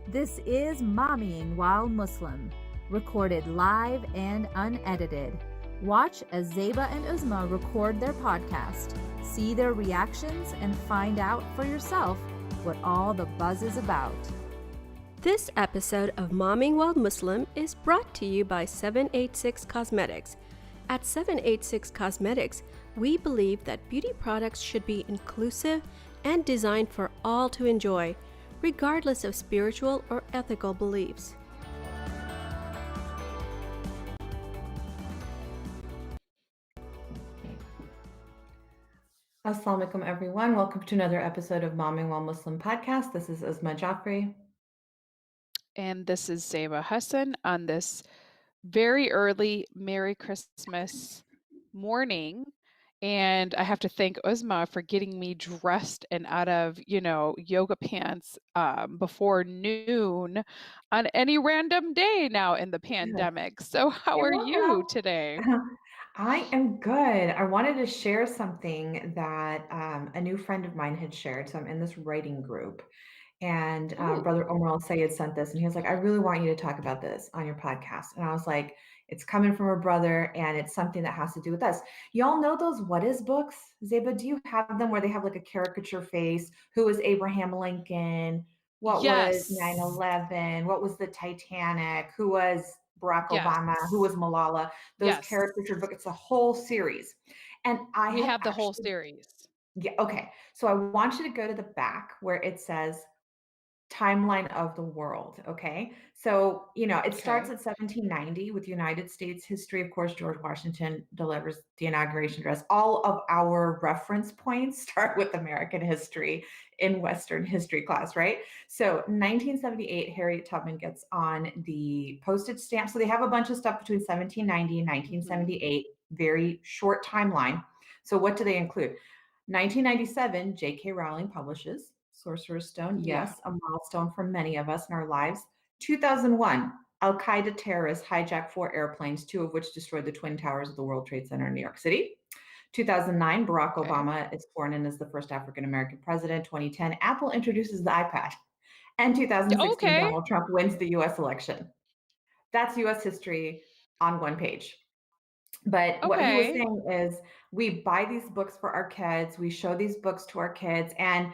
This is Mommying While Muslim, recorded live and unedited. Watch as Zeba and Uzma record their podcast, see their reactions, and find out for yourself what all the buzz is about. This episode of Momming While Muslim is brought to you by 786 Cosmetics. At 786 Cosmetics, we believe that beauty products should be inclusive and designed for all to enjoy, regardless of spiritual or ethical beliefs. Assalamu alaikum, everyone. Welcome to another episode of Momming While Muslim podcast. This is Uzma Jaffrey. And this is Zeba Hassan on this very early Merry Christmas morning. And I have to thank Uzma for getting me dressed and out of, yoga pants before noon on any random day now in the pandemic. So how are you today? I am good. I wanted to share something that a new friend of mine had shared. So I'm in this writing group, and Brother Omar Al-Sayed sent this, and he was like, I really want you to talk about this on your podcast. And I was like, it's coming from a brother, and it's something that has to do with us. Y'all know those What Is books? Zeba, do you have them where they have like a caricature face? Who was Abraham Lincoln? What was 9/11? What was the Titanic? Who was Barack Obama? Who was Malala? Those caricature books. It's a whole series. And we have the whole series. Yeah. Okay. So I want you to go to the back where it says timeline of the world. Okay. So, it starts at 1790 with United States history. Of course, George Washington delivers the inauguration address. All of our reference points start with American history in Western history class, right? So 1978, Harriet Tubman gets on the postage stamp. So they have a bunch of stuff between 1790 and 1978, very short timeline. So what do they include? 1997, J.K. Rowling publishes Sorcerer's Stone. Yes, a milestone for many of us in our lives. 2001, Al-Qaeda terrorists hijacked 4 airplanes, 2 of which destroyed the Twin Towers of the World Trade Center in New York City. 2009, Barack Obama is sworn in as the first African-American president. 2010, Apple introduces the iPad. And 2016, Donald Trump wins the U.S. election. That's U.S. history on one page. But what he was saying is we buy these books for our kids, we show these books to our kids, and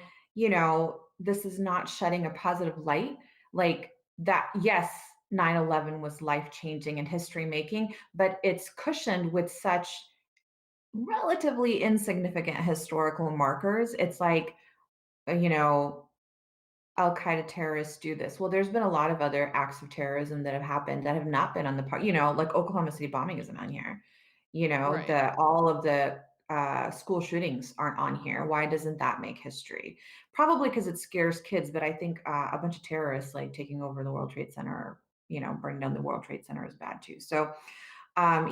this is not shedding a positive light like that. Yes, 9/11 was life-changing and history making, but it's cushioned with such relatively insignificant historical markers. It's like, Al-Qaeda terrorists do this. Well, there's been a lot of other acts of terrorism that have happened that have not been on the part, like Oklahoma City bombing isn't on here. All of the school shootings aren't on here. Why doesn't that make history? Probably because it scares kids, but I think a bunch of terrorists like taking over the World Trade Center, burning down the World Trade Center is bad too. So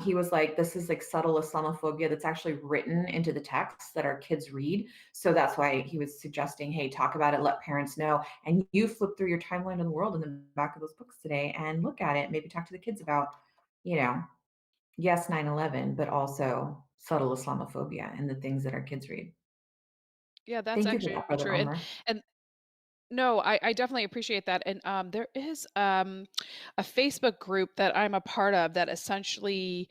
he was like, this is like subtle Islamophobia that's actually written into the text that our kids read. So that's why he was suggesting, hey, talk about it, let parents know. And you flip through your timeline of the world in the back of those books today and look at it, maybe talk to the kids about, yes, 9/11, but also subtle Islamophobia and the things that our kids read. Yeah, that's actually true. And no, I definitely appreciate that. And there is a Facebook group that I'm a part of that essentially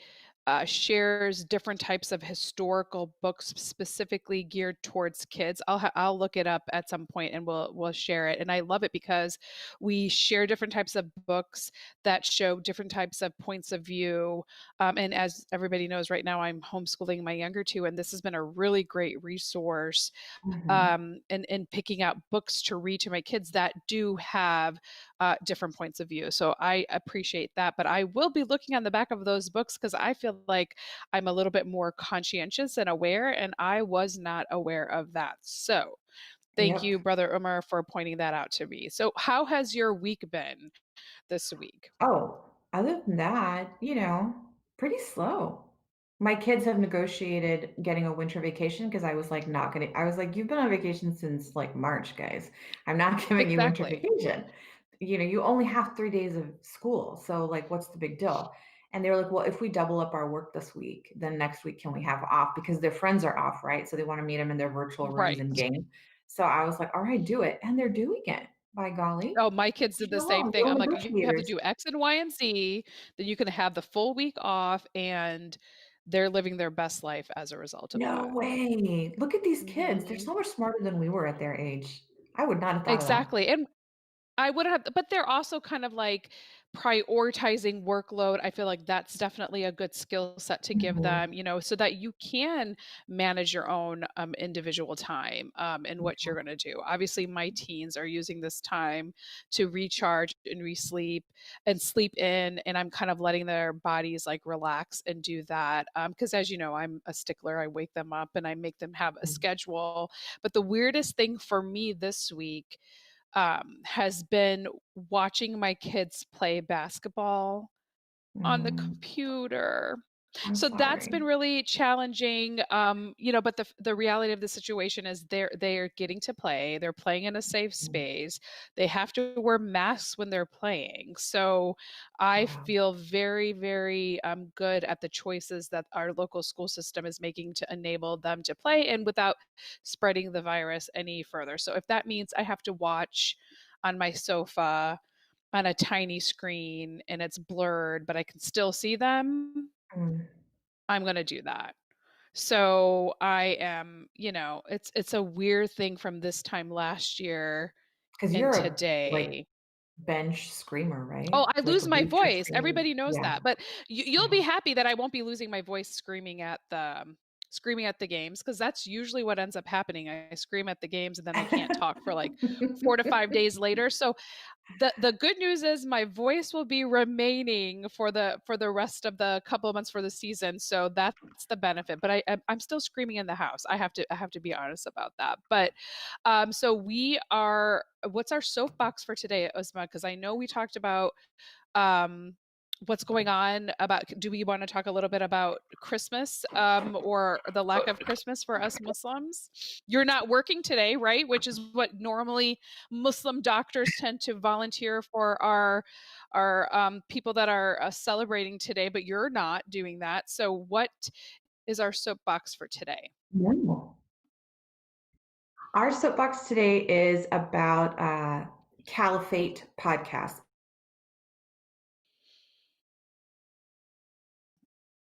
shares different types of historical books specifically geared towards kids. I'll look it up at some point and we'll share it. And I love it because we share different types of books that show different types of points of view. And as everybody knows, right now I'm homeschooling my younger two, and this has been a really great resource in picking out books to read to my kids that do have different points of view. So I appreciate that. But I will be looking on the back of those books because I feel like I'm a little bit more conscientious and aware, and I was not aware of that. So thank you, Brother Umar, for pointing that out to me. So how has your week been this week? Oh, other than that, pretty slow. My kids have negotiated getting a winter vacation because I was like, you've been on vacation since like March, guys. I'm not giving you winter vacation. You only have 3 days of school. So like, what's the big deal? And they were like, well, if we double up our work this week, then next week, can we have off? Because their friends are off, right? So they want to meet them in their virtual rooms and game. So I was like, all right, do it. And they're doing it. by golly. Oh, my kids did the same thing. Go I'm like, "You have to negotiators. do X and Y and Z, then you can have the full week off," and they're living their best life as a result of No that. way. Look at these kids. They're Mhm. so much smarter than we were at their age. I would not have thought of that. Exactly, and I would have, but they're also kind of like prioritizing workload. I feel like that's definitely a good skill set to give Mhm, them, so that you can manage your own individual time and what you're mhm, going to do. Obviously, my teens are using this time to recharge and resleep and sleep in, and I'm kind of letting their bodies like relax and do that. Because as you know, I'm a stickler. I wake them up and I make them have a mhm, schedule. But the weirdest thing for me this week has been watching my kids play basketball on the mm. computer. I'm So that's been sorry. really challenging, but the reality of the situation is they're getting to play, they're playing in a safe Mm, space, they have to wear masks when they're playing. So I wow. feel very, very good at the choices that our local school system is making to enable them to play and without spreading the virus any further. So if that means I have to watch on my sofa on a tiny screen and it's blurred, but I can still see them, Mm. I'm gonna do that. So I am, it's a weird thing from this time last year 'Cause and you're a, like, today. bench screamer, Oh, right? I Like lose a my bleacher voice. screamer? Everybody knows Yeah, that, but you'll yeah. be happy that I won't be losing my voice screaming at the games because that's usually what ends up happening. I scream at the games and then I can't talk for like 4 to 5 days later. So the good news is my voice will be remaining for the rest of the couple of months for the season, so that's the benefit. But I'm still screaming in the house. I have to be honest about that. But so we are. What's our soapbox for today, Uzma? Because I know we talked about um what's going on about do we want to talk a little bit about Christmas or the lack of Christmas for us Muslims? You're not working today, right? Which is what normally Muslim doctors tend to volunteer for our people that are celebrating today, but you're not doing that. So what is our soapbox for today? No. Our soapbox today is about, Caliphate podcast.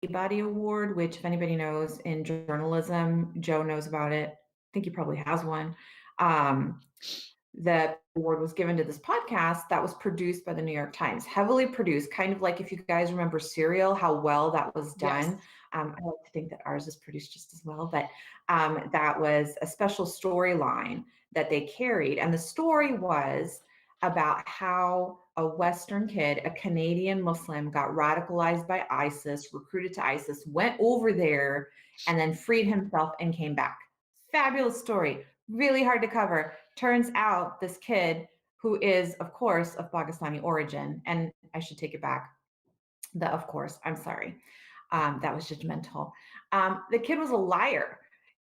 Peabody Award, which if anybody knows in journalism, Joe knows about it. I think he probably has one. Um, the award was given to this podcast that was produced by the New York Times, heavily produced, kind of like if you guys remember Serial, how well that was Yes. done. I like to think that ours is produced just as well, but that was a special storyline that they carried. And the story was about how a Western kid, a Canadian Muslim, got radicalized by ISIS, recruited to ISIS, went over there, and then freed himself and came back. Fabulous story, really hard to cover. Turns out this kid, who is, of course, of Pakistani origin, and I should take it back. Of course, I'm sorry. That was judgmental. The kid was a liar.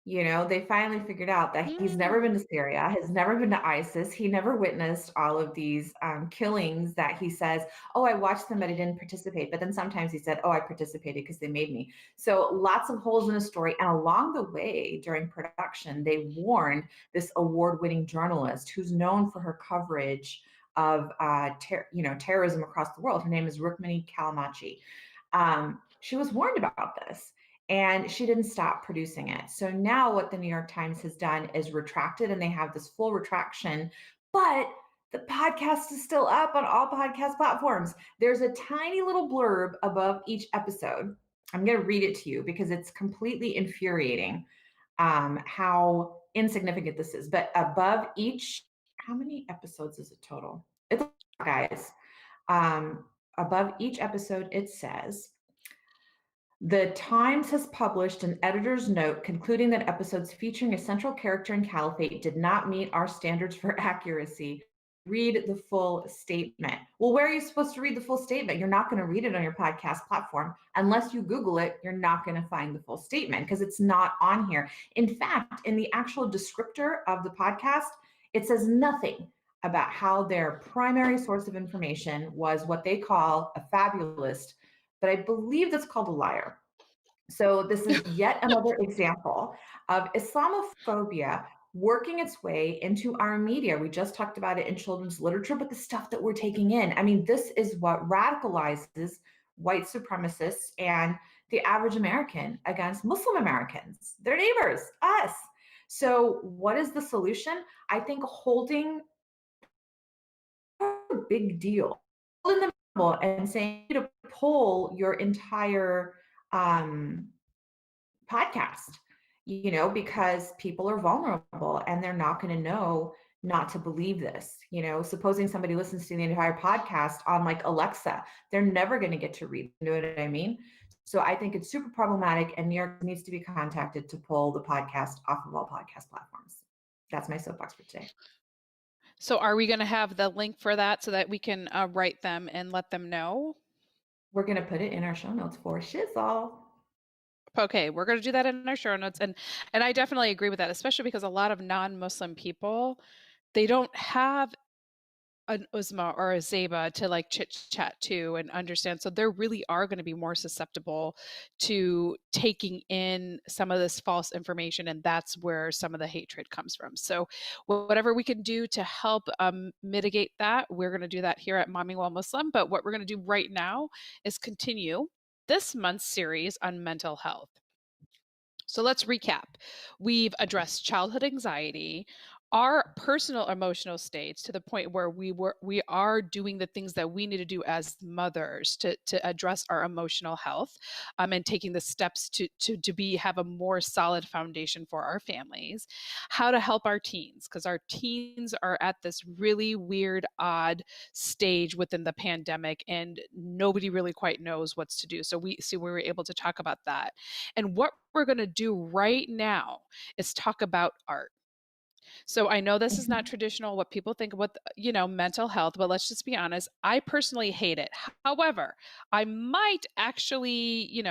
They finally figured out that he's Mm. never been to Syria, has never been to ISIS. He never witnessed all of these killings that he says, oh, I watched them, but I didn't participate. But then sometimes he said, oh, I participated because they made me. So lots of holes in the story. And along the way, during production, they warned this award winning journalist who's known for her coverage of terrorism across the world. Her name is Rukmini Calamachi. She was warned about this and she didn't stop producing it. So now what the New York Times has done is retracted and they have this full retraction, but the podcast is still up on all podcast platforms. There's a tiny little blurb above each episode. I'm going to read it to you because it's completely infuriating how insignificant this is. But above each, how many episodes is it total? It's a lot, guys. Above each episode, it says, the Times has published an editor's note concluding that episodes featuring a central character in Caliphate did not meet our standards for accuracy. Read the full statement. Well, where are you supposed to read the full statement? You're not going to read it on your podcast platform. Unless you Google it, you're not going to find the full statement because it's not on here. In fact, in the actual descriptor of the podcast, it says nothing about how their primary source of information was what they call a fabulist, but I believe that's called a liar. So this is yet another example of Islamophobia working its way into our media. We just talked about it in children's literature, but the stuff that we're taking in. I mean, this is what radicalizes white supremacists and the average American against Muslim Americans, their neighbors, us. So, what is the solution? I think holding a big deal, holding them accountable and saying to pull your entire podcast, because people are vulnerable and they're not going to know not to believe this. Supposing somebody listens to the entire podcast on like Alexa, they're never going to get to read. You know what I mean? So I think it's super problematic, and New York needs to be contacted to pull the podcast off of all podcast platforms. That's my soapbox for today. So are we going to have the link for that so that we can write them and let them know? We're going to put it in our show notes for shizzle. Okay, we're going to do that in our show notes. And I definitely agree with that, especially because a lot of non-Muslim people, they don't have an Uzma or a Zeba to like chit chat to and understand. So there really are going to be more susceptible to taking in some of this false information. And that's where some of the hatred comes from. So whatever we can do to help mitigate that, we're going to do that here at Mommyingwhilemuslim. But what we're going to do right now is continue this month's series on mental health. So let's recap. We've addressed childhood anxiety, our personal emotional states, to the point where we are doing the things that we need to do as mothers to address our emotional health, and taking the steps to have a more solid foundation for our families. How to help our teens, because our teens are at this really weird, odd stage within the pandemic, and nobody really quite knows what's to do. So we were able to talk about that. And what we're going to do right now is talk about art. So I know this is not traditional, what people think about, mental health, but let's just be honest. I personally hate it. However, I might actually,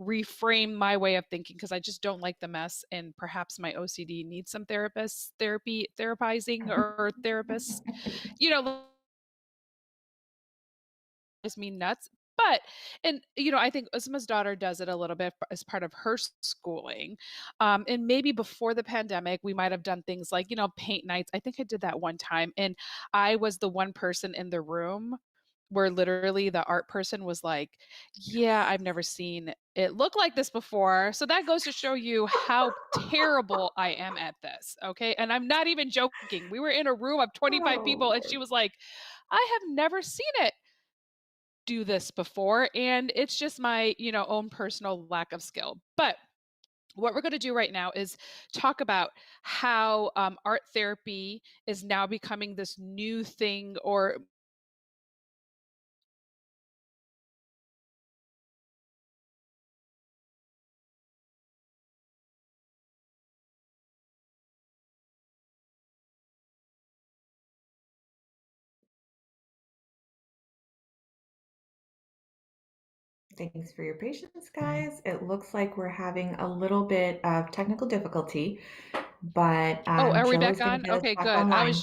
reframe my way of thinking, because I just don't like the mess, and perhaps my OCD needs some therapizing or therapists, drives me nuts. But, I think Usma's daughter does it a little bit as part of her schooling. And maybe before the pandemic, we might have done things like, paint nights. I think I did that one time. And I was the one person in the room where literally the art person was like, yeah, I've never seen it look like this before. So that goes to show you how terrible I am at this. Okay. And I'm not even joking. We were in a room of 25 people, and she was like, I have never seen it do this before, and it's just my own personal lack of skill. But what we're going to do right now is talk about how art therapy is now becoming this new thing, or Thanks for your patience, guys. It looks like we're having a little bit of technical difficulty, but are we Joe back is going on? to get us Okay, back good. online.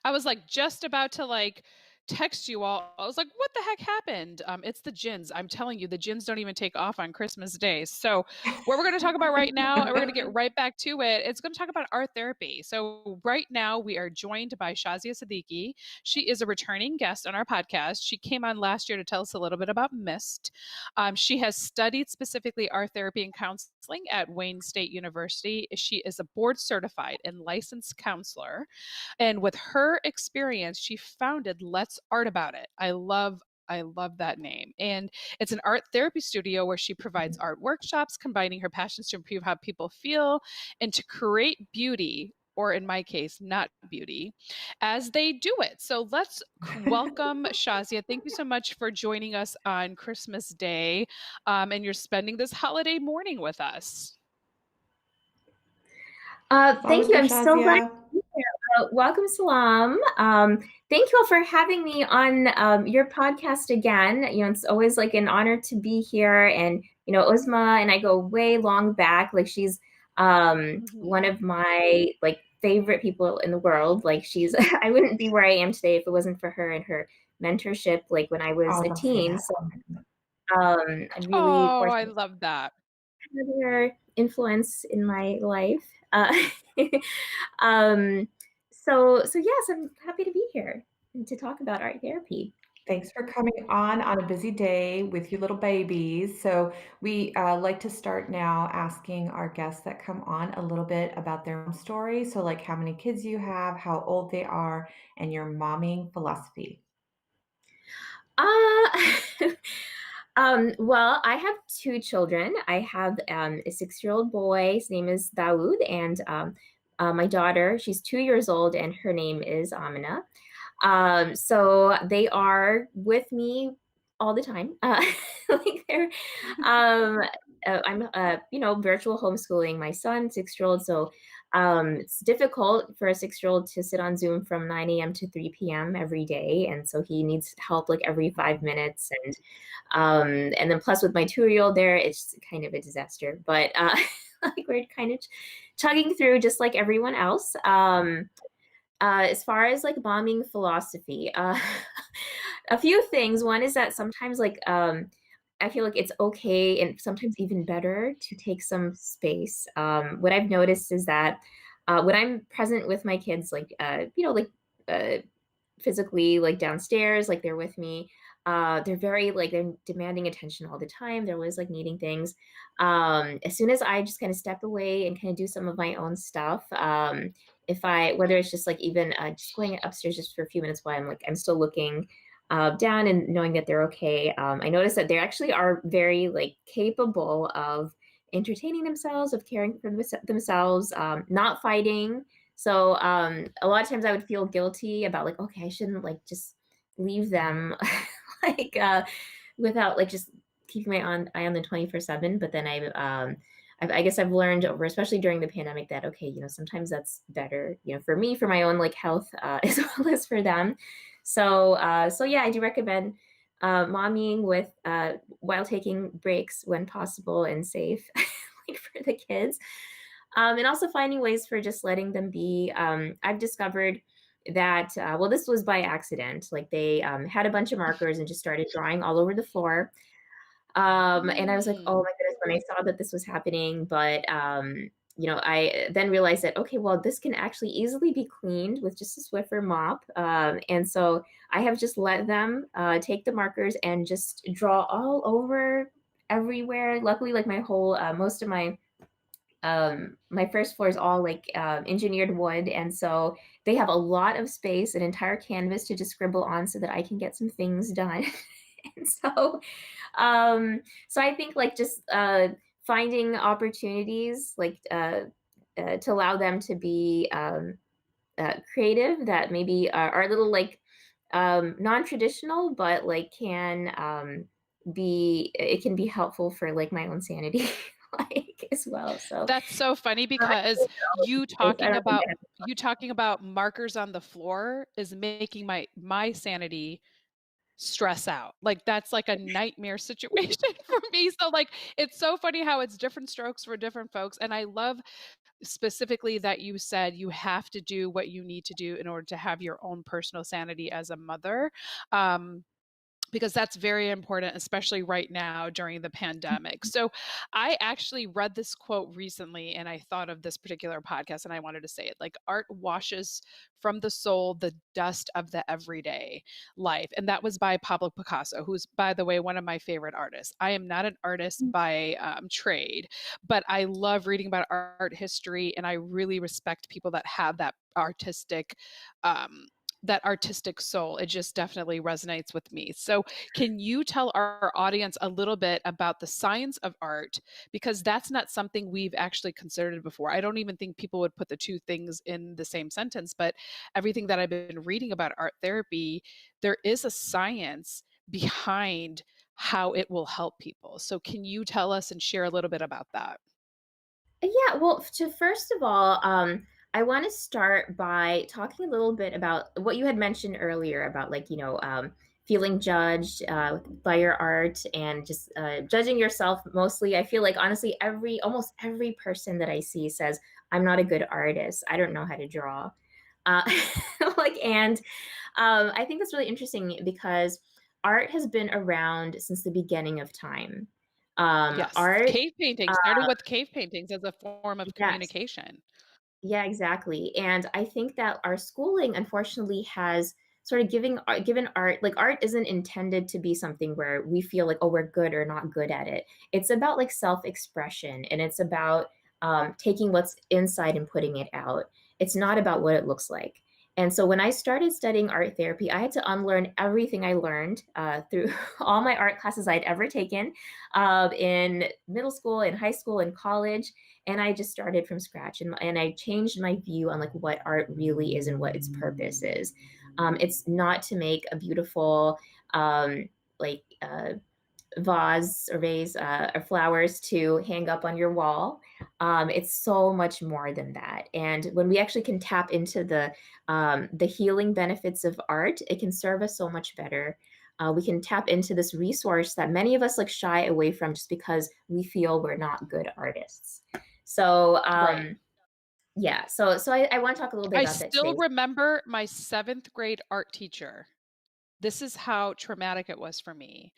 I was like just about to like text you all. I was like, what the heck happened? It's the gins. I'm telling you, the gins don't even take off on Christmas Day. So what we're going to talk about right now, and we're going to get right back to it, it's going to talk about art therapy. So right now we are joined by Shazia Siddiki. She is a returning guest on our podcast. She came on last year to tell us a little bit about MIST. She has studied specifically art therapy and counseling at Wayne State University. She is a board certified and licensed counselor. And with her experience, she founded Let's Art About It. I love that name. And it's an art therapy studio where she provides art workshops, combining her passions to improve how people feel and to create beauty, or in my case, not beauty, as they do it. So let's welcome Shazia. Thank you so much for joining us on Christmas Day. And you're spending this holiday morning with us. Thank you. I'm so glad to be here. Welcome, Salam. Thank you all for having me on your podcast again. It's always like an honor to be here. And, Uzma and I go way long back. Like she's one of my like favorite people in the world. Like I wouldn't be where I am today if it wasn't for her and her mentorship, like when I was a teen. So I'm really I love that. Her influence in my life. So yes, I'm happy to be here and to talk about art therapy. Thanks for coming on a busy day with your little babies. So we like to start now asking our guests that come on a little bit about their own story. So like how many kids you have, how old they are, and your momming philosophy. Well, I have two children. I have a 6-year-old boy. His name is Daoud, and my daughter, she's 2 years old, and her name is Amina. So they are with me all the time. Like they're, I'm, virtual homeschooling my son, 6-year-old. So it's difficult for a 6-year-old to sit on Zoom from 9 a.m. to 3 p.m. every day, and so he needs help like every 5 minutes. And then plus with my 2-year-old there, it's kind of a disaster. But like we're kind of chugging through just like everyone else. As far as like momming philosophy, a few things. One is that sometimes like I feel like it's okay and sometimes even better to take some space. What I've noticed is that when I'm present with my kids, like physically like downstairs, like they're with me, they're very like they're demanding attention all the time. They're always like needing things. As soon as I just kind of step away and kind of do some of my own stuff, if I whether it's just like even just going upstairs just for a few minutes while I'm still looking down and knowing that they're okay, I notice that they actually are very like capable of entertaining themselves, of caring for themselves, not fighting. So a lot of times I would feel guilty about like, okay, I shouldn't like just leave them like without like just keeping my eye on them 24/7. But then I guess I've learned over, especially during the pandemic, that okay, sometimes that's better, for me, for my own like health, as well as for them. So yeah, I do recommend mommying with while taking breaks when possible and safe, like for the kids. And also finding ways for just letting them be. I've discovered that, well, this was by accident. Like they had a bunch of markers and just started drawing all over the floor. And I was like, oh my goodness, when I saw that this was happening. But, I then realized that, okay, well, this can actually easily be cleaned with just a Swiffer mop. And so I have just let them take the markers and just draw all over everywhere. Luckily, like most of my first floor is all like engineered wood, and so they have a lot of space, an entire canvas to just scribble on so that I can get some things done. And so I think like just finding opportunities like to allow them to be creative that maybe are a little like non-traditional, but like it can be helpful for like my own sanity. Like as well. So That's so funny because you talking about markers on the floor is making my sanity stress out. Like that's like a nightmare situation for me. So like it's so funny how it's different strokes for different folks. And I love specifically that you said you have to do what you need to do in order to have your own personal sanity as a mother. Because that's very important, especially right now during the pandemic. So I actually read this quote recently and I thought of this particular podcast and I wanted to say it, like art washes from the soul the dust of the everyday life. And that was by Pablo Picasso, who's, by the way, one of my favorite artists. I am not an artist by trade, but I love reading about art history and I really respect people that have that artistic soul. It just definitely resonates with me. So can you tell our audience a little bit about the science of art? Because that's not something we've actually considered before. I don't even think people would put the two things in the same sentence, but everything that I've been reading about art therapy, there is a science behind how it will help people. So can you tell us and share a little bit about that? Yeah, well, first of all, I want to start by talking a little bit about what you had mentioned earlier about like, feeling judged by your art and just judging yourself mostly. I feel like honestly, almost every person that I see says, I'm not a good artist. I don't know how to draw. Uh, and I think that's really interesting because art has been around since the beginning of time. Yes, Art, cave paintings, starting with cave paintings as a form of yes. communication. Yeah, exactly. And I think that our schooling, unfortunately, has sort of given art, like art isn't intended to be something where we feel like, oh, we're good or not good at it. It's about like self-expression, and it's about taking what's inside and putting it out. It's not about what it looks like. And so when I started studying art therapy, I had to unlearn everything I learned through all my art classes I'd ever taken in middle school, in high school, in college, and I just started from scratch, and I changed my view on like what art really is and what its purpose is. It's not to make a beautiful um, like vase or vase or flowers to hang up on your wall. It's so much more than that. And when we actually can tap into the healing benefits of art, it can serve us so much better. We can tap into this resource that many of us like shy away from just because we feel we're not good artists. So Right. yeah, so I want to talk a little bit I about that today. still remember my 7th grade art teacher. This is how traumatic it was for me.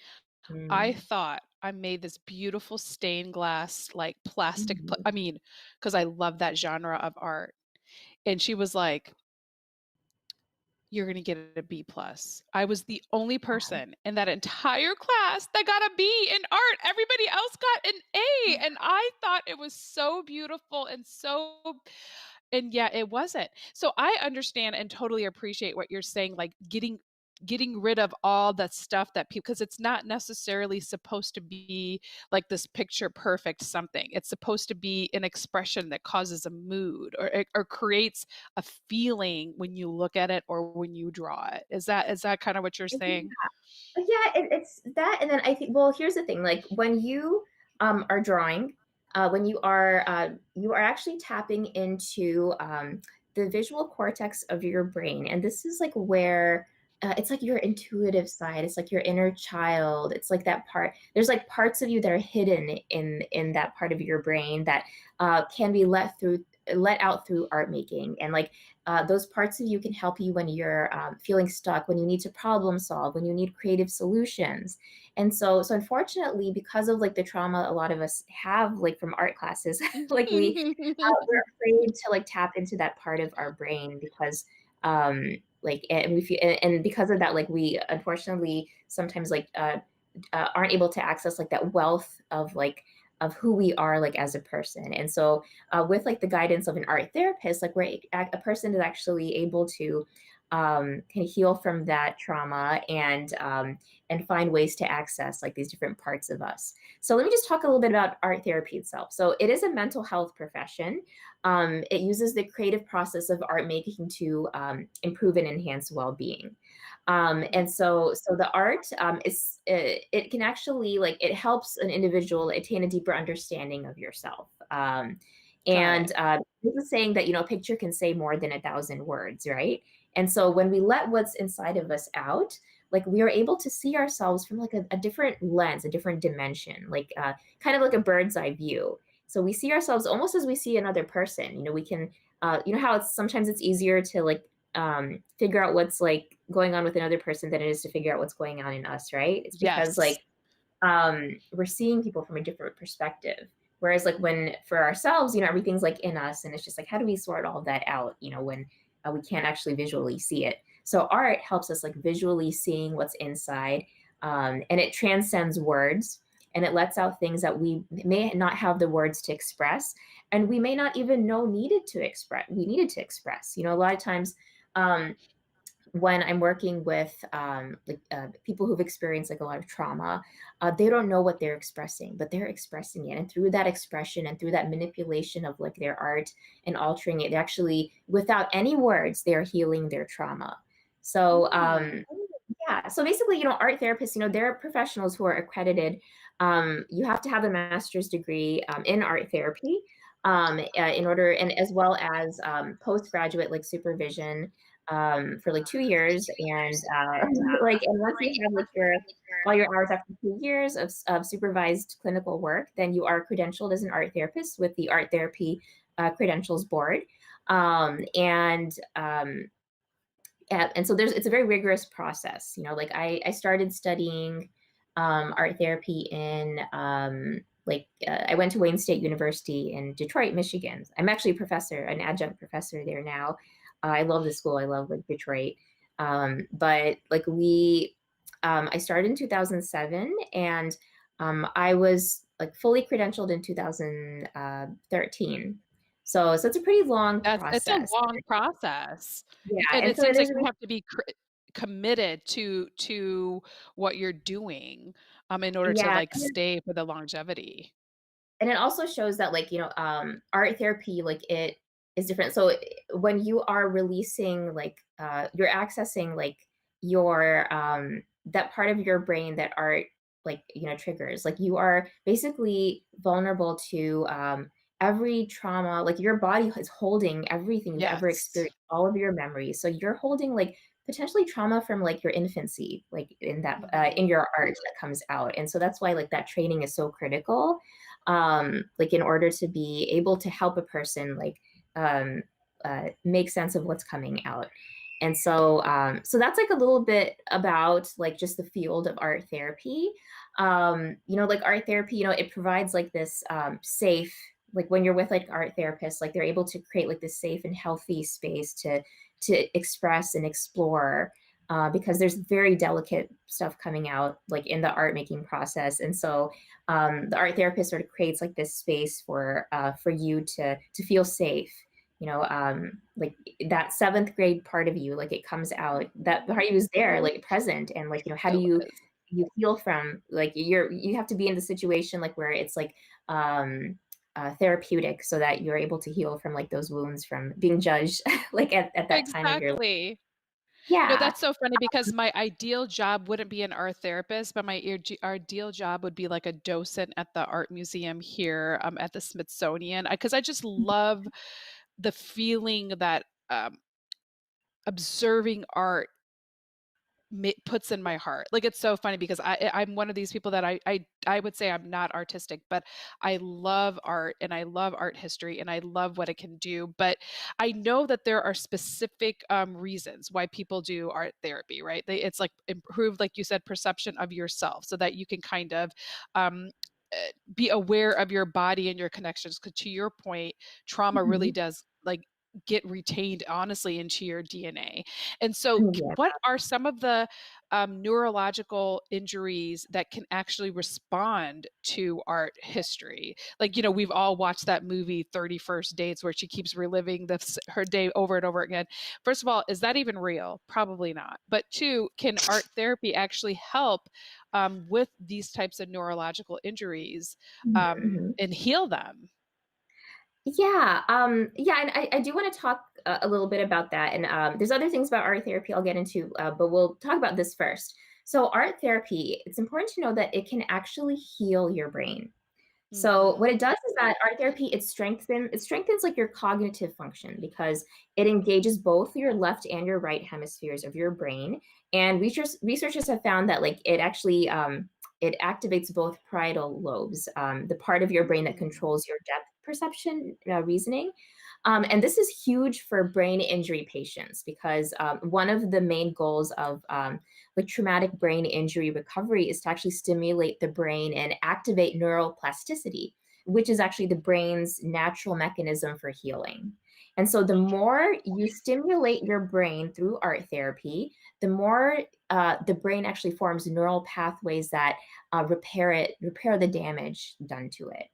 I thought I made this beautiful stained glass, like plastic, I mean, because I love that genre of art. And she was like, you're going to get a B plus. I was the only person in that entire class that got a B in art. Everybody else got an A. And I thought it was so beautiful and yeah, it wasn't. So I understand and totally appreciate what you're saying, like getting rid of all that stuff that people, because it's not necessarily supposed to be like this picture perfect something. It's supposed to be an expression that causes a mood or creates a feeling when you look at it or when you draw it. Is that kind of what you're saying? Yeah, it's that, and then I think, well, here's the thing: like when you are drawing, when you are actually tapping into the visual cortex of your brain, and this is like where it's like your intuitive side. It's like your inner child. It's like that part. There's like parts of you that are hidden in that part of your brain that can be let out through art making, and like those parts of you can help you when you're feeling stuck, when you need to problem solve, when you need creative solutions. And so unfortunately, because of like the trauma a lot of us have like from art classes, like we're afraid to like tap into that part of our brain because like and we feel and because of that, like we unfortunately sometimes like aren't able to access like that wealth of who we are like as a person. And so with like the guidance of an art therapist, like where a person is actually able to kind of heal from that trauma and find ways to access like these different parts of us. So let me just talk a little bit about art therapy itself. So it is a mental health profession. It uses the creative process of art making to improve and enhance well-being. And so the art it can actually like it helps an individual attain a deeper understanding of yourself. And this is saying that, you know, a picture can say more than 1,000 words, right? And so when we let what's inside of us out, like we are able to see ourselves from like a different lens, a different dimension, like kind of like a bird's eye view. So we see ourselves almost as we see another person. You know, we can, you know how sometimes it's easier to like figure out what's like going on with another person than it is to figure out what's going on in us, right? It's because Yes. like we're seeing people from a different perspective. Whereas like when for ourselves, you know, everything's like in us, and it's just like, how do we sort all that out, you know, when we can't actually visually see it? So art helps us like visually seeing what's inside, and it transcends words, and it lets out things that we may not have the words to express, and we may not even know we needed to express. You know, a lot of times when I'm working with people who've experienced like a lot of trauma, they don't know what they're expressing, but they're expressing it. And through that expression and through that manipulation of like their art and altering it, they actually, without any words, they are healing their trauma. So yeah, so basically, you know, art therapists, you know, they're professionals who are accredited. You have to have a master's degree in art therapy in order, and as well as postgraduate like supervision for like 2 years, and like, and once you have like all your hours after 2 years of supervised clinical work, then you are credentialed as an art therapist with the Art Therapy Credentials Board. And so it's a very rigorous process. You know, like I started studying art therapy in I went to Wayne State University in Detroit, Michigan. I'm actually a professor, an adjunct professor there now. I love the school. I love like Detroit. But like I started in 2007, and I was like fully credentialed in 2013. So it's a pretty long It's a process. long process. Yeah, And and it so it seems like is. you have to be committed to what you're doing, in order to, Yeah, like, stay for the longevity. and it also shows that like art therapy, like it is different. So when you are releasing like you're accessing like your that part of your brain that art like triggers, like you are basically vulnerable to every trauma. Like your body is holding everything you've ever Yes. experienced, all of your memories, so you're holding like potentially trauma from like your infancy, like in that in Mhm. your art that comes out. And so that's why like that training is so critical, like in order to be able to help a person like um, make sense of what's coming out. And so so that's like a little bit about like just the field of art therapy. Like art therapy, it provides like this safe, like when you're with like art therapists, like they're able to create like this safe and healthy space to express and explore, because there's very delicate stuff coming out like in the art making process. And so the art therapist sort of creates like this space for you to feel safe. Like that seventh grade part of you, like it comes out, that part of you is there, like present. And like how do Still you is. heal from, like you have to be in the situation like where it's like therapeutic, so that you're able to heal from like those wounds from being judged like at that time of your life. Exactly. Yeah. That's so funny because my ideal job wouldn't be an art therapist, but my ideal job would be like a docent at the art museum here, at the Smithsonian, because I just love the feeling that, observing art puts in my heart. Like, it's so funny because I'm one of these people that I would say I'm not artistic, but I love art and I love art history and I love what it can do. But I know that there are specific reasons why people do art therapy, right? It's like improve, like you said, perception of yourself, so that you can kind of um, be aware of your body and your connections. Because to your point, trauma really Mhm. does like get retained honestly into your DNA. And so, Yeah. what are some of the neurological injuries that can actually respond to art history? Like, we've all watched that movie 31st Dates, where she keeps reliving her day over and over again. First of all, is that even real? Probably not. But two, can art therapy actually help with these types of neurological injuries, Mhm. and heal them? Yeah, and I do want to talk a little bit about that. And there's other things about art therapy I'll get into, but we'll talk about this first. So, art therapy, it's important to know that it can actually heal your brain. So what Hmm. it does is that art therapy, it strengthens like your cognitive function, because it engages both your left and your right hemispheres of your brain. And researchers have found that like it actually it activates both parietal lobes, the part of your brain that controls your depth perception, reasoning. And this is huge for brain injury patients, because one of the main goals of like traumatic brain injury recovery is to actually stimulate the brain and activate neuroplasticity, which is actually the brain's natural mechanism for healing. And so the more you stimulate your brain through art therapy, the more the brain actually forms neural pathways that repair the damage done to it.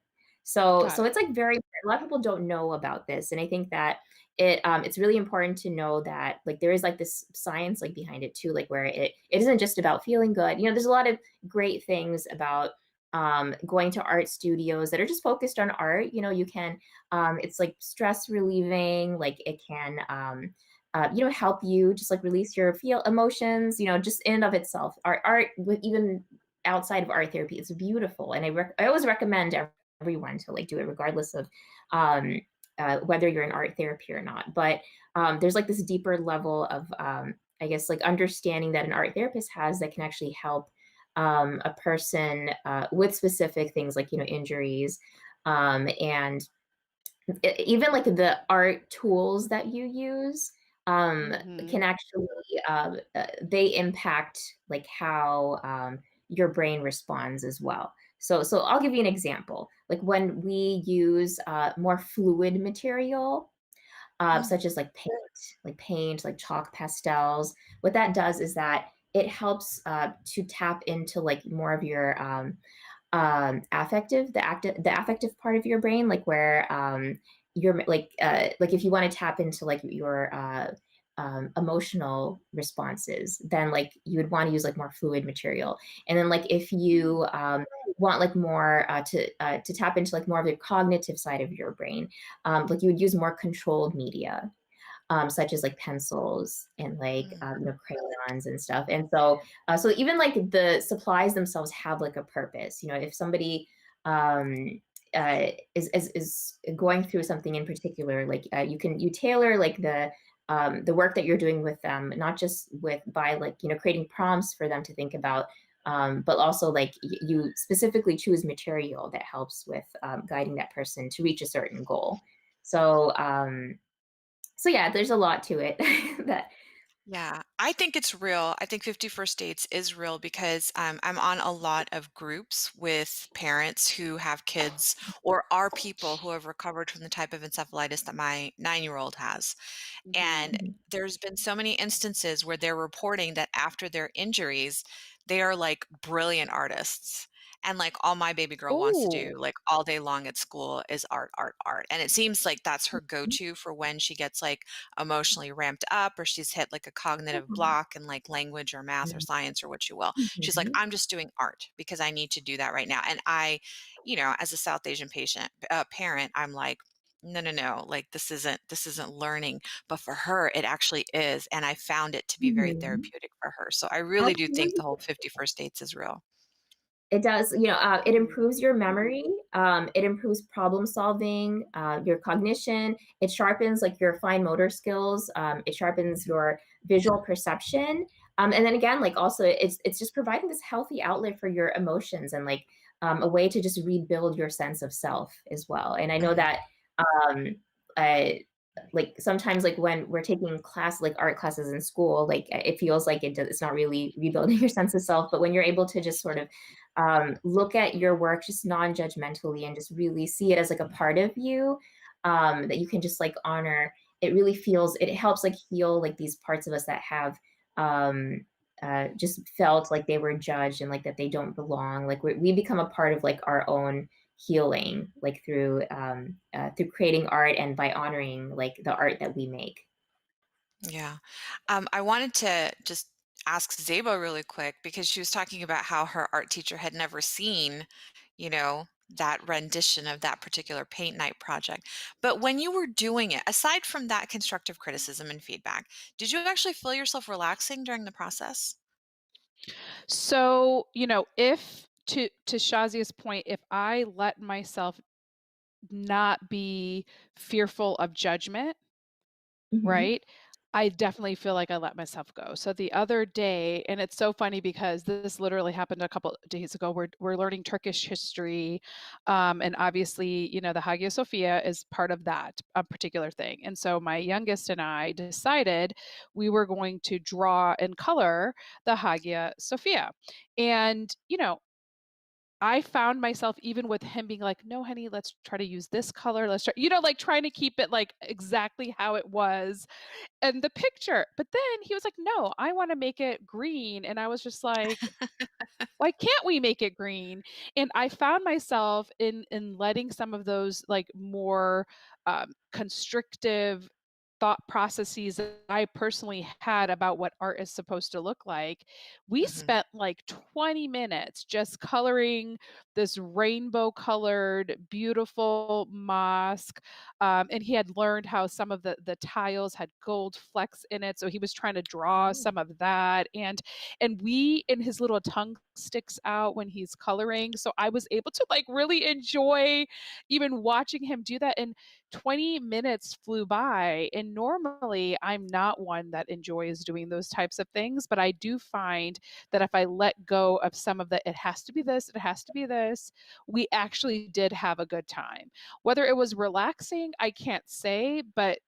Got So it. it's like very, a lot of people don't know about this, and I think that it's really important to know that like there is like this science like behind it too, like where it isn't just about feeling good. There's a lot of great things about going to art studios that are just focused on art. You can it's like stress relieving, like it can help you just like release your feel emotions, just in and of itself. Art with even outside of art therapy, it's beautiful, and I always recommend everyone to like do it regardless of um, whether you're in art therapy or not. But there's like this deeper level of I guess like understanding that an art therapist has that can actually help a person with specific things like injuries, and even like the art tools that you use can Hmm. actually they impact like how your brain responds as well. So I'll give you an example. Like when we use more fluid material, such as like paint, like chalk pastels, what that does is that it helps to tap into like more of your the affective part of your brain, like where you're like if you want to tap into like your emotional responses, then like you would want to use like more fluid material. And then like if you want like more to tap into like more of the cognitive side of your brain, like you would use more controlled media, such as like pencils and like crayons and stuff. And so so even like the supplies themselves have like a purpose. If somebody is going through something in particular, like you tailor like the work that you're doing with them, not just by like creating prompts for them to think about, but also like you specifically choose material that helps with guiding that person to reach a certain goal. So so yeah, there's a lot to it that. Yeah, I think it's real. I think 50 First Dates is real because I'm on a lot of groups with parents who have kids or are people who have recovered from the type of encephalitis that my 9-year-old has. And there's been so many instances where they're reporting that after their injuries, they are like brilliant artists. And like all my baby girl wants to do, like all day long at school, is art, art, art. And it seems like that's her go-to for when she gets like emotionally ramped up or she's hit like a cognitive block in like language or math or science or what you will. She's like, I'm just doing art because I need to do that right now. And I, as a South Asian parent, I'm like, no, like this isn't learning, but for her it actually is, and I found it to be very therapeutic for her. So I really do think the whole 50 First Dates is real. It does, it improves your memory, it improves problem solving, your cognition, it sharpens like your fine motor skills, it sharpens your visual perception. And then again, like also it's just providing this healthy outlet for your emotions and like a way to just rebuild your sense of self as well. And I know that like sometimes like when we're taking like art classes in school, like it feels like it's not really rebuilding your sense of self, but when you're able to just sort of look at your work just non-judgmentally and just really see it as like a part of you, that you can just like honor, it helps like heal like these parts of us that have just felt like they were judged and like that they don't belong. Like we become a part of like our own healing, like through creating art and by honoring like the art that we make. Yeah. I wanted to just ask Zabo really quick because she was talking about how her art teacher had never seen, that rendition of that particular paint night project. But when you were doing it, aside from that constructive criticism and feedback, did you actually feel yourself relaxing during the process? So, if to Shazia's point, if I let myself not be fearful of judgment, right? I definitely feel like I let myself go. So the other day, and it's so funny because this literally happened a couple of days ago. We're learning Turkish history, and obviously, the Hagia Sophia is part of that particular thing. And so my youngest and I decided we were going to draw and color the Hagia Sophia, and I found myself even with him being like, no, honey, let's try to use this color. Let's try, like trying to keep it like exactly how it was and the picture. But then he was like, no, I want to make it green. And I was just like, why can't we make it green? And I found myself in letting some of those like more constrictive thought processes that I personally had about what art is supposed to look like. We spent like 20 minutes just coloring this rainbow colored, beautiful mosque. And he had learned how some of the tiles had gold flecks in it. So he was trying to draw some of that. And his little tongue sticks out when he's coloring. So I was able to like really enjoy even watching him do that. And 20 minutes flew by. And normally I'm not one that enjoys doing those types of things, but I do find that if I let go of some of the, it has to be this, it has to be this, we actually did have a good time. Whether it was relaxing, I can't say, but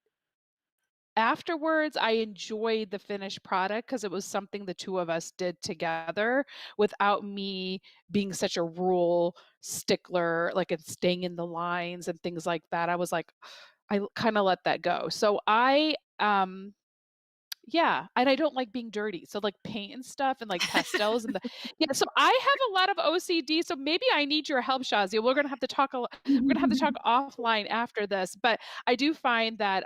afterwards, I enjoyed the finished product because it was something the two of us did together without me being such a rule stickler, like, and staying in the lines and things like that. I was like, I kinda let that go. So yeah, and I don't like being dirty. So, like, paint and stuff and, like, pastels and yeah, so I have a lot of OCD, so maybe I need your help, Shazia. We're gonna have to talk offline after this, but I do find that,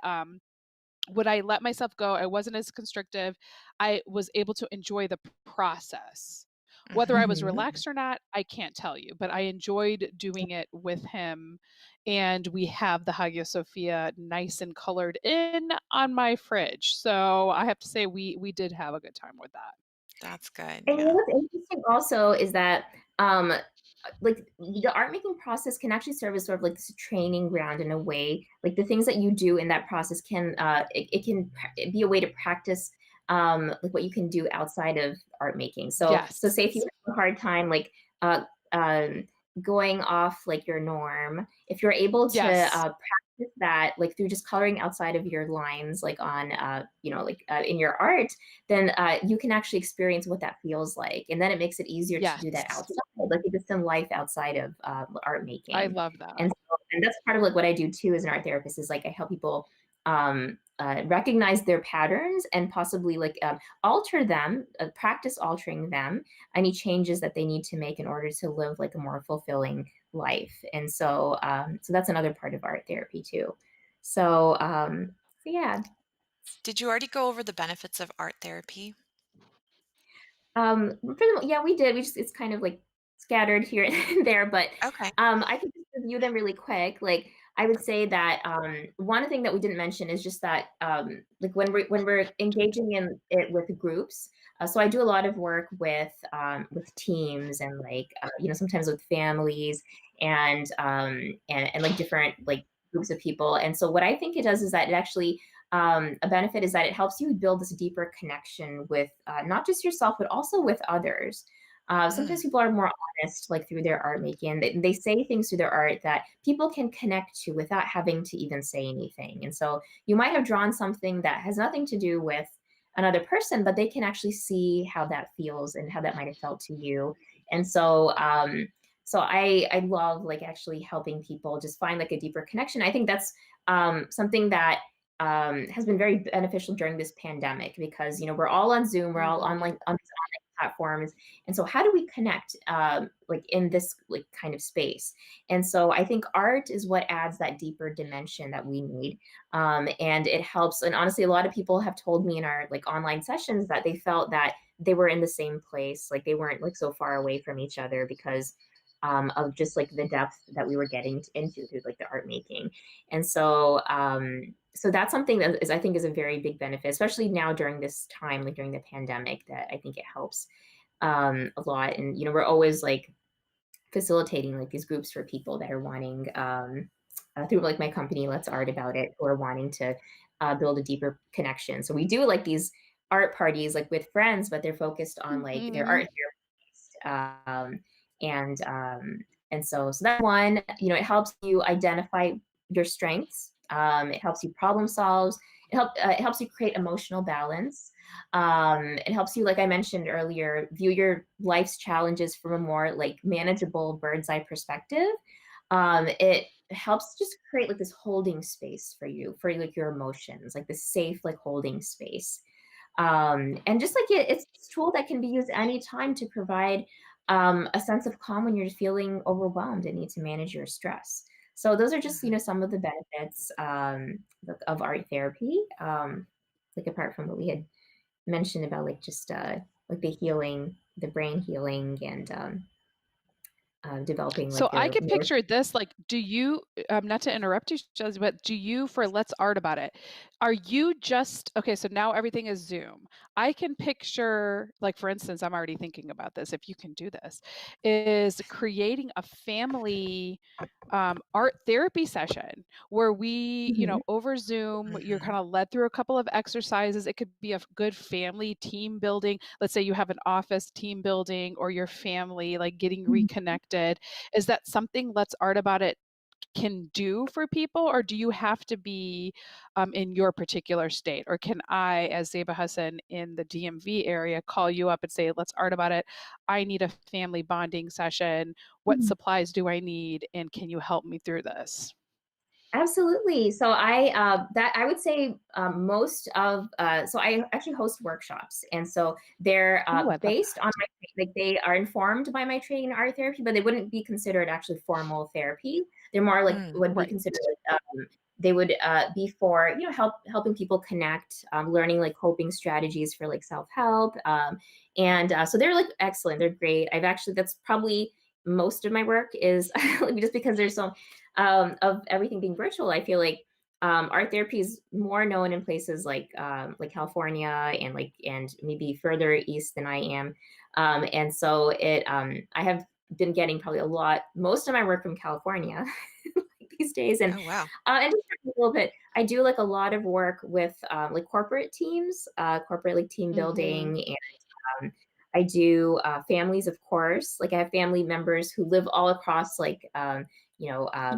when I let myself go, I wasn't as constrictive. I was able to enjoy the process. Whether I was Mhm. relaxed or not, I can't tell you, but I enjoyed doing it with him. And we have the Hagia Sophia nice and colored in on my fridge. So I have to say we did have a good time with that. That's good. And Yeah. what's interesting also is that like the art making process can actually serve as sort of like this training ground in a way. Like the things that you do in that process can it can be a way to practice like what you can do outside of art making. So say if you Yes. have a hard time like uh, um, going off like your norm, if you're able to Yes. practice that like through just coloring outside of your lines, like on like in your art, then you can actually experience what that feels like. And then it makes it easier to do that Yes. outside, like just in life outside of art I making. love that. And that's part of like what I do too as an art therapist is like I help people recognize their patterns and possibly like alter them, practice altering them, any changes that they need to make in order to live like a more fulfilling life. And so that's another part of art therapy too. So yeah. Did you already go over the benefits of art therapy? Yeah, we did. It's kind of like scattered here and there, but Okay. I could just review them really quick. Like I would say that one thing that we didn't mention is just that like when we're engaging in it with groups. So I do a lot of work with teams and like sometimes with families and like different like groups of people. And so what I think it does is that it actually a benefit is that it helps you build this deeper connection with not just yourself, but also with others. Mm. Sometimes people are more honest, like through their art making. They say things through their art that people can connect to without having to even say anything. And so you might have drawn something that has nothing to do with another person, but they can actually see how that feels and how that might have felt to you. And so I love like actually helping people just find like a deeper connection. I think that's something that has been very beneficial during this pandemic because we're all on Zoom, we're all on Mhm. like on these online platforms, and so how do we connect like in this like kind of space? And so I think art is what adds that deeper dimension that we need, and it helps. And honestly, a lot of people have told me in our like online sessions that they felt that they were in the same place, like they weren't like so far away from each other because of just like the depth that we were getting into through like the art making. And so that's something that is I think is a very big benefit, especially now during this time, like during the pandemic, that I think it helps a lot. And we're always like facilitating like these groups for people that are wanting through like my company, Let's Art About It, who are wanting to build a deeper connection. So we do like these art parties like with friends, but they're focused on like their Mhm. art therapy. And so that's one. It helps you identify your strengths. It helps you problem solve. It helps you create emotional balance. It helps you, like I mentioned earlier, view your life's challenges from a more like manageable bird's eye perspective. It helps just create like this holding space for you, for like your emotions, like this safe like holding space. And just like it's a tool that can be used anytime to provide a sense of calm when you're feeling overwhelmed and need to manage your stress. So those are just Mhm. some of the benefits of art therapy. Like apart from what we had mentioned about like just like the healing, the brain healing, and developing So like I the could more. picture this, like, do you, not to interrupt you, Chelsea, but do you, for Let's Art About It, are you just, okay, so now everything is Zoom. I can picture, like, for instance, I'm already thinking about this, if you can do this, is creating a family art therapy session where we, Mhm. over Zoom, you're Mhm. kind of led through a couple of exercises. It could be a good family team building. Let's say you have an office team building or your family like getting reconnected. Is that something Let's Art About It can do for people, or do you have to be in your particular state? Or can I, as Zeba Hassan in the DMV area, call you up and say, let's art about it? I need a family bonding session. What supplies do I need? And can you help me through this? Absolutely. So I would say most of so I actually host workshops, and so they're Ooh, I love based on that. my, like, they are informed by my training in art therapy, but they wouldn't be considered actually formal therapy. They're more like would be Right. considered they would be for, you know, helping people connect, learning like coping strategies for like self-help, and so they're like excellent. They're great. I've actually that's probably most of my work is just because there's so of everything being virtual. I feel like art therapy is more known in places like California and maybe further east than I am, and so I have been getting probably most of my work from California these days, Oh, wow. and just a little bit. I do like a lot of work with like corporate teams, corporate like team Mm-hmm. building, and I do families, of course. Like I have family members who live all across the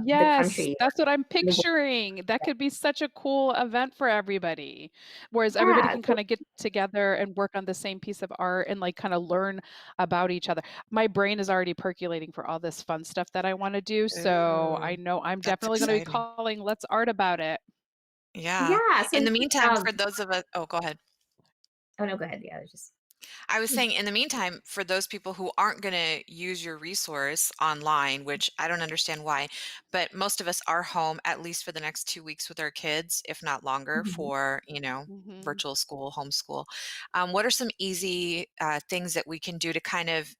Yes, country. that's what I'm picturing. That could be such a cool event for everybody. Whereas everybody Yeah, can so kind of get together and work on the same piece of art and like kind of learn about each other. My brain is already percolating for all this fun stuff that I want to do. So I Ooh, know I'm that's definitely going to be exciting. calling Let's Art about it. Yeah. yeah, so In you the can, meantime, for those of us, oh, go ahead. oh no, go ahead. Yeah, I was just I was saying, in the meantime, for those people who aren't going to use your resource online, which I don't understand why, but most of us are home at least for the next 2 weeks with our kids, if not longer, Mhm. for, Hmm. virtual school, homeschool. What are some easy things that we can do to kind of,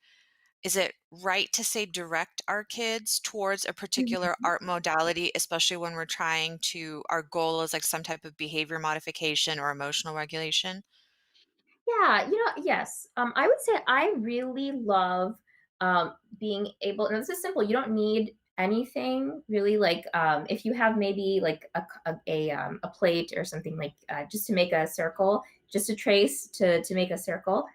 is it right to say direct our kids towards a particular Mhm. art modality, especially when we're trying to, our goal is like some type of behavior modification or emotional regulation? Yeah, yes. I would say I really love being able, and this is simple. You don't need anything really. Like if you have maybe like a plate or something, like just to make a circle, just a trace to make a circle.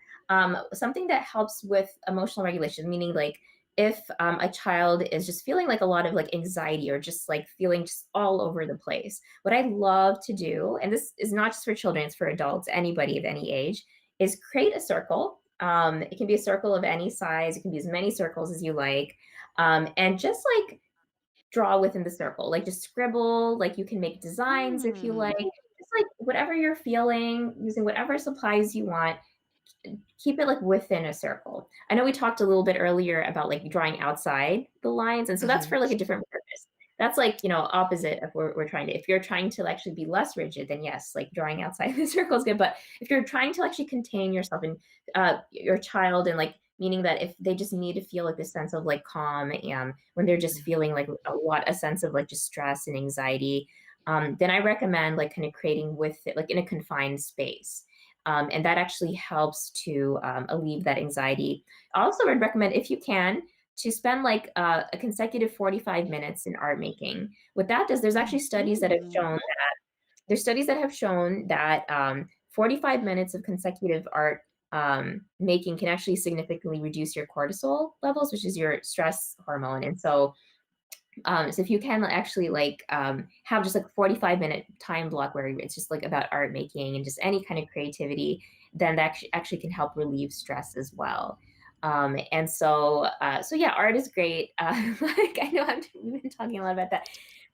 Something that helps with emotional regulation, meaning like if a child is just feeling like a lot of like anxiety or just like feeling just all over the place. What I love to do, and this is not just for children, it's for adults, anybody of any age, is create a circle. It can be a circle of any size. It can be as many circles as you like. And just like draw within the circle, like just scribble, like you can make designs if you like, Hmm. just like whatever you're feeling, using whatever supplies you want, keep it like within a circle. I know we talked a little bit earlier about like drawing outside the lines, and so that's Hmm. for like a different purpose. That's like, opposite of what we're trying to. If you're trying to actually be less rigid, then yes, like drawing outside the circle is good. But if you're trying to actually contain yourself and your child, and like meaning that if they just need to feel like this sense of like calm, and when they're just feeling like a sense of like just stress and anxiety, then I recommend like kind of creating with it, like in a confined space. And that actually helps to alleviate that anxiety. Also, I'd recommend, if you can, to spend like a consecutive 45 minutes in art making. What that does, there's actually studies that have Hmm. shown that 45 minutes of consecutive art making can actually significantly reduce your cortisol levels, which is your stress hormone. And so if you can actually like have just like 45-minute time block where it's just like about art making and just any kind of creativity, then that actually can help relieve stress as well. And so yeah, art is great. Like I know we've been talking a lot about that.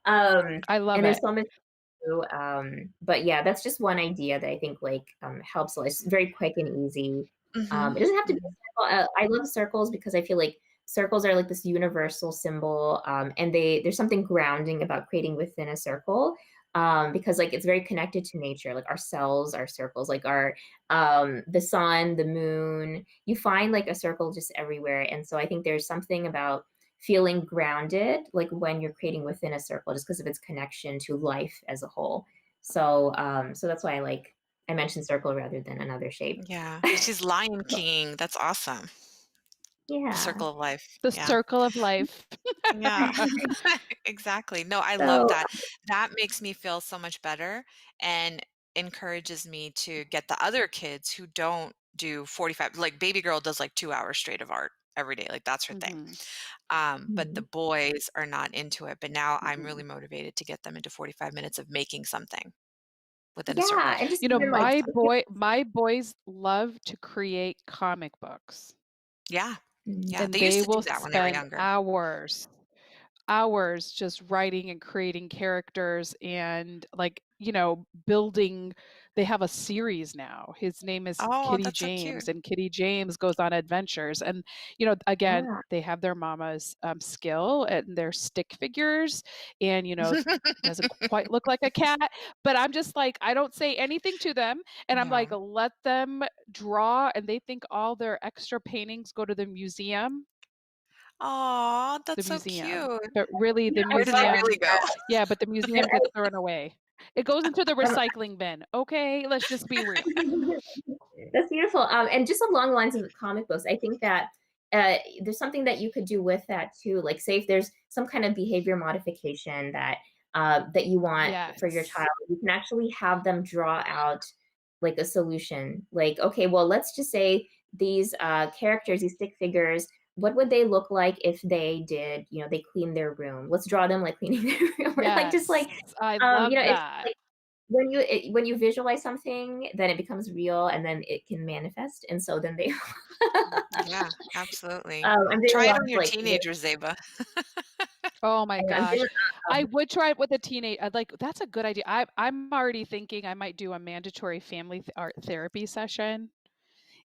I love And it. there's so much to do, but yeah, that's just one idea that I think like helps a lot. It's very quick and easy. Hmm. It doesn't have to be Mhm. a circle. I love circles because I feel like circles are like this universal symbol, and there's something grounding about creating within a circle, because like it's very connected to nature. Like our cells are circles, like our the sun, the moon. You find like a circle just everywhere, and so I think there's something about feeling grounded, like when you're creating within a circle, just because of its connection to life as a whole. So that's why I mentioned circle rather than another shape. Yeah. She's Lion King. That's awesome. The Yeah. circle of life. The Yeah. circle of life. Yeah. Exactly. No, I love So that. That makes me feel so much better and encourages me to get the other kids who don't do 45, like baby girl does like 2 hours straight of art every day. Like that's her thing. Mm-hmm. But the boys are not into it. But now I'm really motivated to get them into 45 minutes of making something within a circle. Yeah, and just You know, even like my boys love to create comic books, Yeah. Yeah. and They used they to do will that when they were spend younger. hours just writing and creating characters and like, you know, building. They have a series now. His name is Oh, Kitty that's so cute. James, and Kitty James goes on adventures. And, you know, again, yeah. they have their mama's skill and their stick figures, and, you know, doesn't quite look like a cat, but I'm just like, I don't say anything to them. And I'm like, Yeah. let them draw. And they think all their extra paintings go to the museum. Oh, The that's so museum. cute. But really the I Where did they love really museum, go? yeah, but the museum gets thrown away. It goes into the um, recycling bin. Okay, let's just be real. That's beautiful. And just along the lines of the comic books, I think that there's something that you could do with that too. Like, say if there's some kind of behavior modification that that you want for your Yes. child, you can actually have them draw out like a solution. Like, okay, well, let's just say these characters, these stick figures, what would they look like if they did, you know, they clean their room? Let's draw them like cleaning their room. Or like just Yes. like I love you know, it's that. like when you visualize something, then it becomes real, and then it can manifest, and so then they. Yeah, absolutely. I'm doing a Try it lot on of your like, teenagers, Zeba. Oh my I'm doing gosh. I would try it with a teenage. I'd like, that's a good idea. I'm already thinking I might do a mandatory family art therapy session.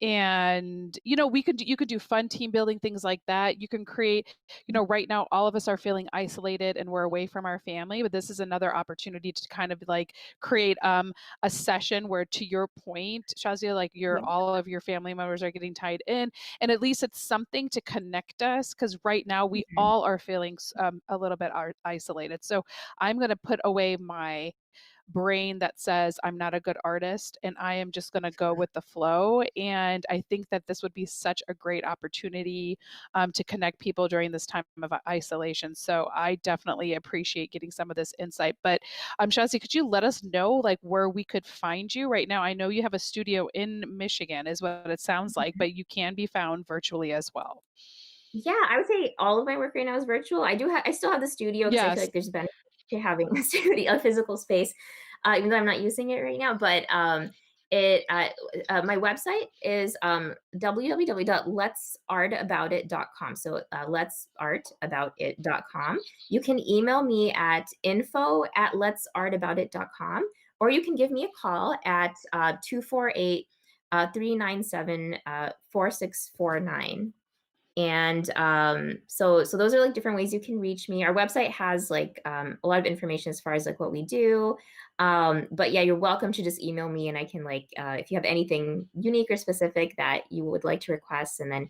And you know, you could do fun team building things like that. You can create, you know, right now all of us are feeling isolated and we're away from our family, but this is another opportunity to kind of like create a session where, to your point, Shazia, like yeah. all of your family members are getting tied in, and at least it's something to connect us, because right now we Mhm. all are feeling a little bit isolated. So I'm going to put away my brain that says I'm not a good artist, and I am just going to go with the flow. And I think that this would be such a great opportunity to connect people during this time of isolation. So I definitely appreciate getting some of this insight. But Shazi, could you let us know like where we could find you right now? I know you have a studio in Michigan, is what it sounds like, but you can be found virtually as well. Yeah, I would say all of my work right now is virtual. I still have the studio because I feel Yes. like there's benefit to having a studio, a physical space, even though I'm not using it right now. But my website is www.letsartaboutit.com. So letsartaboutit.com. You can email me at info@letsartaboutit.com, or you can give me a call at 248 397 4649. And so those are like different ways you can reach me. Our website has like a lot of information as far as like what we do. But yeah, you're welcome to just email me, and I can like if you have anything unique or specific that you would like to request, and then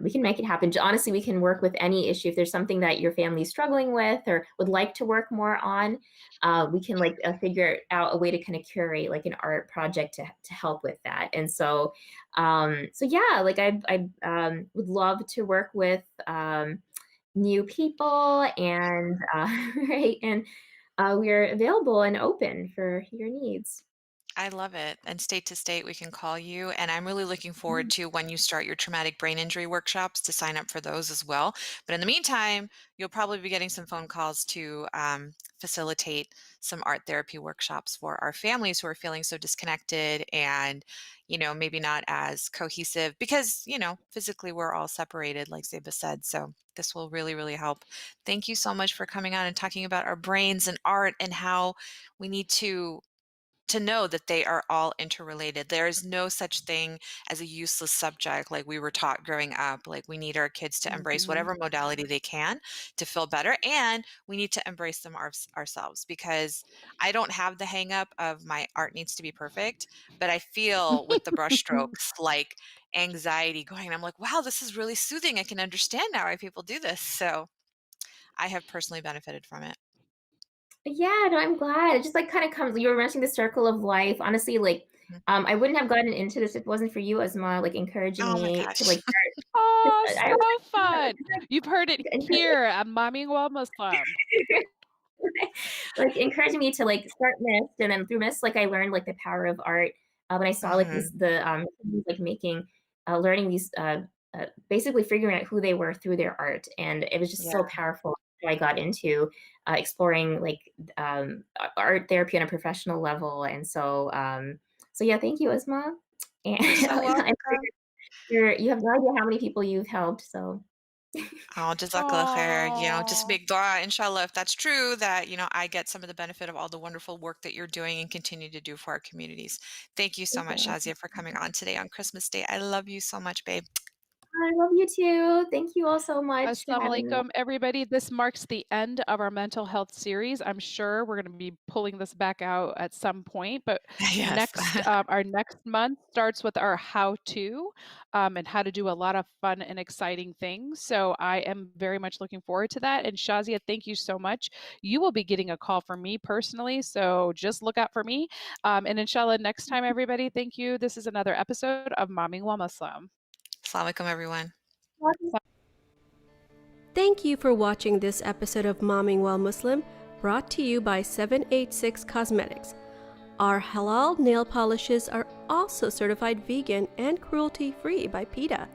we can make it happen. Honestly, we can work with any issue. If there's something that your family is struggling with or would like to work more on, we can like figure out a way to kind of curate like an art project to help with that. And so so yeah, like I would love to work with new people, and right, and we're available and open for your needs. I love it. And state to state, we can call you. And I'm really looking forward to when you start your traumatic brain injury workshops to sign up for those as well. But in the meantime, you'll probably be getting some phone calls to facilitate some art therapy workshops for our families who are feeling so disconnected and, you know, maybe not as cohesive because, you know, physically we're all separated, like Zeba said. So this will really, really help. Thank you so much for coming on and talking about our brains and art and how we need to know that they are all interrelated. There is no such thing as a useless subject like we were taught growing up. Like we need our kids to embrace Mhm. whatever modality they can to feel better, and we need to embrace them ourselves, because I don't have the hang up of my art needs to be perfect, but I feel with the brushstrokes like anxiety going. I'm like, wow, this is really soothing. I can understand now why people do this. So I have personally benefited from it. Yeah, no, I'm glad. It just like kind of comes. You were mentioning the circle of life. Honestly, like Mhm. I wouldn't have gotten into this if it wasn't for you, Asma, like encouraging Oh my me to gosh. like Oh, start. so fun. You've heard it here at Mommyingwhilemuslim. Like encouraging me to like start Mist, and then through Mist, like I learned like the power of art. When I saw like Mhm. like making learning these basically figuring out who they were through their art. And it was just so powerful. I got into exploring like art therapy on a professional level. And so, so yeah, thank you, Uzma. And You're so welcome. you have no idea how many people you've helped. So Oh, jazakallah khair. Just make dua, inshallah, if that's true, that, I get some of the benefit of all the wonderful work that you're doing and continue to do for our communities. Thank you so much, Shazia, for coming on today on Christmas Day. I love you so much, babe. I love you too. Thank you all so much for Assalamu having me. alaikum, everybody. This marks the end of our mental health series. I'm sure we're going to be pulling this back out at some point, but Yes. our next month starts with our how-to and how to do a lot of fun and exciting things. So I am very much looking forward to that. And Shazia, thank you so much. You will be getting a call from me personally, so just look out for me. And inshallah, next time, everybody, thank you. This is another episode of Mommyingwhilemuslim. Assalamu alaikum, everyone. Thank you for watching this episode of Mommyingwhilemuslim, brought to you by 786 Cosmetics. Our halal nail polishes are also certified vegan and cruelty-free by PETA.